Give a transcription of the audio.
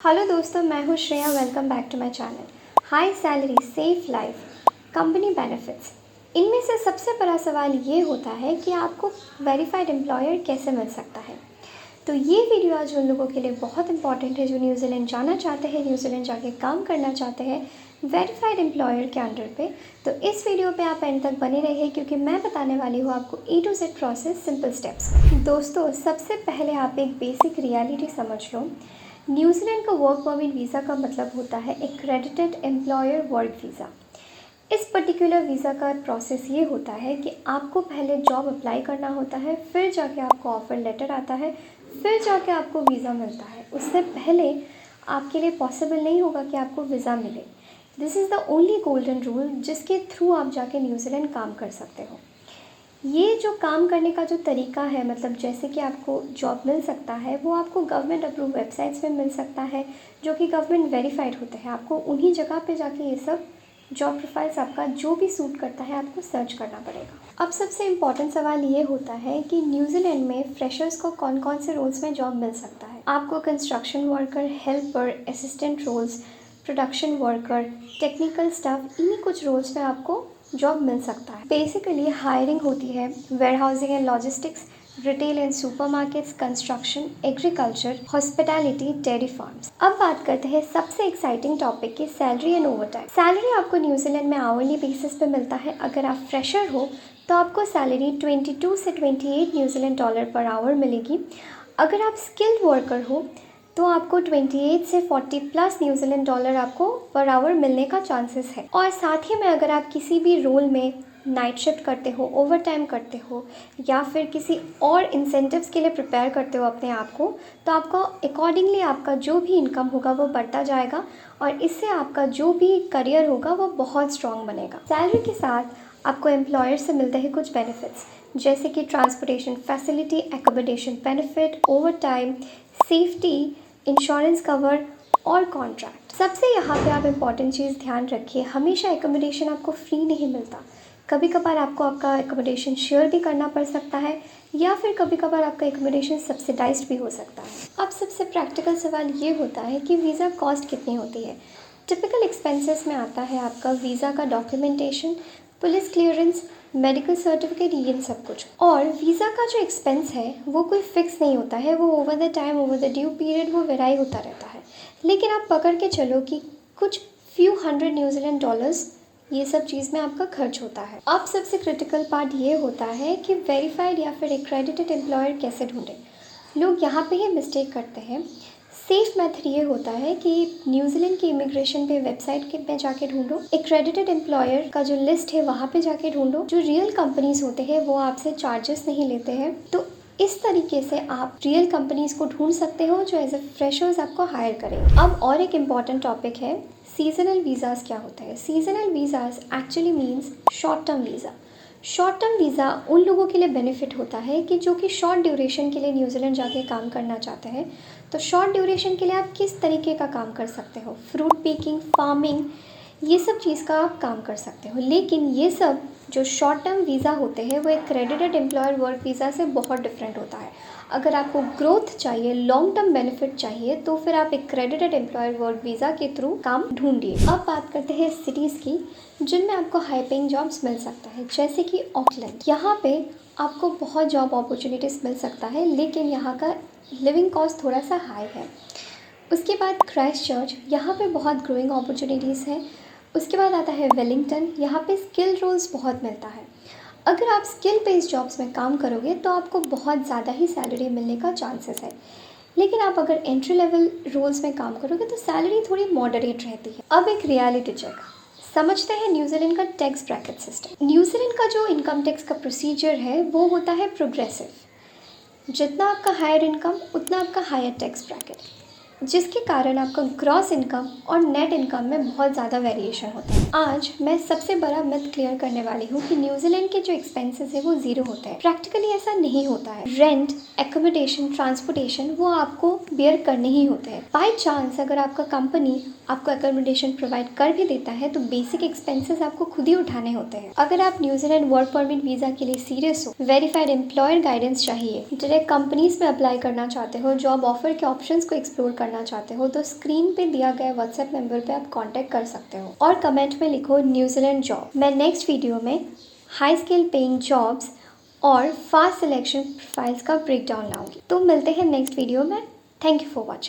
Hello दोस्तों, मैं हूँ Shreya. Welcome back to my channel. High salary, safe life, company benefits. इनमें से सबसे बड़ा सवाल ये होता है कि आपको वेरीफाइड एम्प्लॉयर कैसे मिल सकता है। तो ये वीडियो आज उन लोगों के लिए बहुत इंपॉर्टेंट है जो न्यूजीलैंड जाना चाहते हैं, न्यूजीलैंड जाके काम करना चाहते हैं वेरीफाइड एम्प्लॉयर के अंडर पे। तो इस वीडियो पे आप एंड तक बने रहिए क्योंकि मैं बताने वाली हूँ आपको A to Z process, simple steps. दोस्तों, सबसे पहले आप एक बेसिक रियलिटी समझ लो। न्यूजीलैंड का वर्क परमिट वीज़ा का मतलब होता है एक्रेडिटेड एम्प्लॉयर वर्क वीज़ा। इस पर्टिकुलर वीज़ा का प्रोसेस ये होता है कि आपको पहले जॉब अप्लाई करना होता है, फिर जाके आपको ऑफ़र लेटर आता है, फिर जाके आपको वीज़ा मिलता है। उससे पहले आपके लिए पॉसिबल नहीं होगा कि आपको वीज़ा मिले। This is the only golden rule जिसके थ्रू आप जाके न्यूजीलैंड काम कर सकते हो। ये जो काम करने का जो तरीका है, मतलब जैसे कि आपको जॉब मिल सकता है, वो आपको गवर्नमेंट अप्रूव वेबसाइट्स में मिल सकता है जो कि गवर्नमेंट वेरीफाइड होते हैं। आपको उन्हीं जगह पे जाके ये सब जॉब प्रोफाइल्स आपका जो भी सूट करता है आपको सर्च करना पड़ेगा। अब सबसे इम्पॉर्टेंट सवाल ये होता है कि न्यूजीलैंड में फ्रेशर्स को कौन कौन से रोल्स में जॉब मिल सकता है। आपको construction worker, helper, assistant roles, production worker, technical staff, इन्हीं कुछ रोल्स में आपको जॉब मिल सकता है। बेसिकली हायरिंग होती है warehousing and logistics, retail and supermarkets, construction, agriculture, hospitality, dairy farms. अब बात करते हैं सबसे एक्साइटिंग टॉपिक की, सैलरी एंड ओवरटाइम। सैलरी आपको न्यूजीलैंड में आवरली बेसिस पे मिलता है। अगर आप फ्रेशर हो तो आपको सैलरी 22 से 28 न्यूजीलैंड डॉलर पर आवर मिलेगी। अगर आप स्किल्ड वर्कर हो तो आपको 28 से 40 प्लस न्यूजीलैंड डॉलर आपको पर आवर मिलने का चांसेस है। और साथ ही में अगर आप किसी भी रोल में नाइट शिफ्ट करते हो, ओवर टाइम करते हो या फिर किसी और इंसेंटिव्स के लिए प्रिपेयर करते हो अपने आप को, तो आपका अकॉर्डिंगली आपका जो भी इनकम होगा वो बढ़ता जाएगा और इससे आपका जो भी करियर होगा वो बहुत स्ट्रॉन्ग बनेगा। सैलरी के साथ आपको एम्प्लॉयर से मिलते हैं कुछ बेनिफिट्स, जैसे कि transportation facility, accommodation benefit, over time, safety, insurance cover और कॉन्ट्रैक्ट। सबसे यहाँ पे आप इम्पॉर्टेंट चीज़ ध्यान रखिए, हमेशा एकोमोडेशन आपको फ्री नहीं मिलता। कभी कभार आपको आपका एकोमोडेशन शेयर भी करना पड़ सकता है या फिर कभी कभार आपका एकोमोडेशन सब्सिडाइज्ड भी हो सकता है। अब सबसे प्रैक्टिकल सवाल ये होता है कि वीज़ा कॉस्ट कितनी होती है। टिपिकल एक्सपेंसेस में आता है आपका वीज़ा का documentation, police clearance, medical certificate, ये सब कुछ। और वीज़ा का जो एक्सपेंस है वो कोई फिक्स नहीं होता है, वो over the time, over the due period वो वेराई होता रहता है। लेकिन आप पकड़ के चलो कि कुछ फ्यू हंड्रेड न्यूजीलैंड डॉलर्स ये सब चीज़ में आपका खर्च होता है। अब सबसे क्रिटिकल पार्ट ये होता है कि वेरीफाइड या फिर एक्रेडिटेड एम्प्लॉयर कैसे ढूंढें। लोग यहाँ पे ही मिस्टेक करते हैं। सेफ मेथड ये होता है कि न्यूजीलैंड की इमिग्रेशन पे वेबसाइट के पे जाके ढूंढो, एक्रेडिटेड एम्प्लॉयर का जो लिस्ट है वहाँ पे जाके ढूंढो। जो रियल कंपनीज होते हैं वो आपसे चार्जेस नहीं लेते हैं, तो इस तरीके से आप रियल कंपनीज को ढूंढ सकते हो जो एज ए फ्रेशर्स आपको हायर करेंगे। अब और एक इम्पॉर्टेंट टॉपिक है, सीजनल वीज़ाज़ क्या होता है। Seasonal visas actually means short term visa. Short term visa उन लोगों के लिए बेनिफिट होता है कि जो कि शॉर्ट ड्यूरेशन के लिए न्यूजीलैंड जाके काम करना चाहते हैं। तो शॉर्ट ड्यूरेशन के लिए आप किस तरीके का काम कर सकते हो, फ्रूट पिकिंग, फार्मिंग, ये सब चीज़ का आप काम कर सकते हो। लेकिन ये सब जो शॉर्ट टर्म वीज़ा होते हैं वो एक क्रेडिटेड एम्प्लॉयर वर्क वीज़ा से बहुत डिफरेंट होता है। अगर आपको ग्रोथ चाहिए, लॉन्ग टर्म बेनिफिट चाहिए, तो फिर आप एक क्रेडिटेड एम्प्लॉयर वर्क वीज़ा के थ्रू काम ढूंढिए। अब बात करते हैं सिटीज़ की जिनमें आपको हाई पेइंग जॉब्स मिल सकता है, जैसे कि ऑकलैंड। यहाँ पे आपको बहुत जॉब अपॉर्चुनिटीज़ मिल सकता है, लेकिन यहाँ का लिविंग कॉस्ट थोड़ा सा हाई है। उसके बाद क्राइस्टचर्च, यहाँ पे बहुत ग्रोइंग अपॉर्चुनिटीज़ हैं। उसके बाद आता है वेलिंगटन, यहाँ पे स्किल रोल्स बहुत मिलता है। अगर आप स्किल बेस्ड जॉब्स में काम करोगे तो आपको बहुत ज़्यादा ही सैलरी मिलने का चांसेस है। लेकिन आप अगर एंट्री लेवल रोल्स में काम करोगे तो सैलरी थोड़ी मॉडरेट रहती है। अब एक रियलिटी चेक समझते हैं न्यूजीलैंड का टैक्स ब्रैकेट सिस्टम। न्यूजीलैंड का जो इनकम टैक्स का प्रोसीजर है वो होता है प्रोग्रेसिव। जितना आपका हायर इनकम उतना आपका हायर टैक्स ब्रैकेट, जिसके कारण आपका ग्रॉस इनकम और नेट इनकम में बहुत ज़्यादा वेरिएशन होता है। आज मैं सबसे बड़ा मिथ क्लियर करने वाली हूँ कि न्यूजीलैंड के जो एक्सपेंसेस है वो ज़ीरो होते हैं। प्रैक्टिकली ऐसा नहीं होता है। रेंट, एकोमोडेशन, ट्रांसपोर्टेशन वो आपको बेयर करने ही होते हैं। बाई चांस अगर आपका कंपनी आपको एकोमोडेशन प्रोवाइड कर भी देता है तो बेसिक एक्सपेंसेस आपको खुद ही उठाने होते हैं। अगर आप न्यूजीलैंड वर्क परमिट वीज़ा के लिए सीरियस हो, वेरीफाइड एम्प्लॉयर गाइडेंस चाहिए, डायरेक्ट कंपनीज में अप्लाई करना चाहते हो, जॉब ऑफर के ऑप्शंस को एक्सप्लोर करना करना चाहते हो तो स्क्रीन पे दिया गया व्हाट्सएप नंबर पे आप कांटेक्ट कर सकते हो और कमेंट में लिखो न्यूजीलैंड जॉब। मैं नेक्स्ट वीडियो में हाई स्किल पेइंग जॉब्स और फास्ट सिलेक्शन प्रोफाइल्स का ब्रेकडाउन लाऊंगी। तो मिलते हैं नेक्स्ट वीडियो में। Thank you for watching.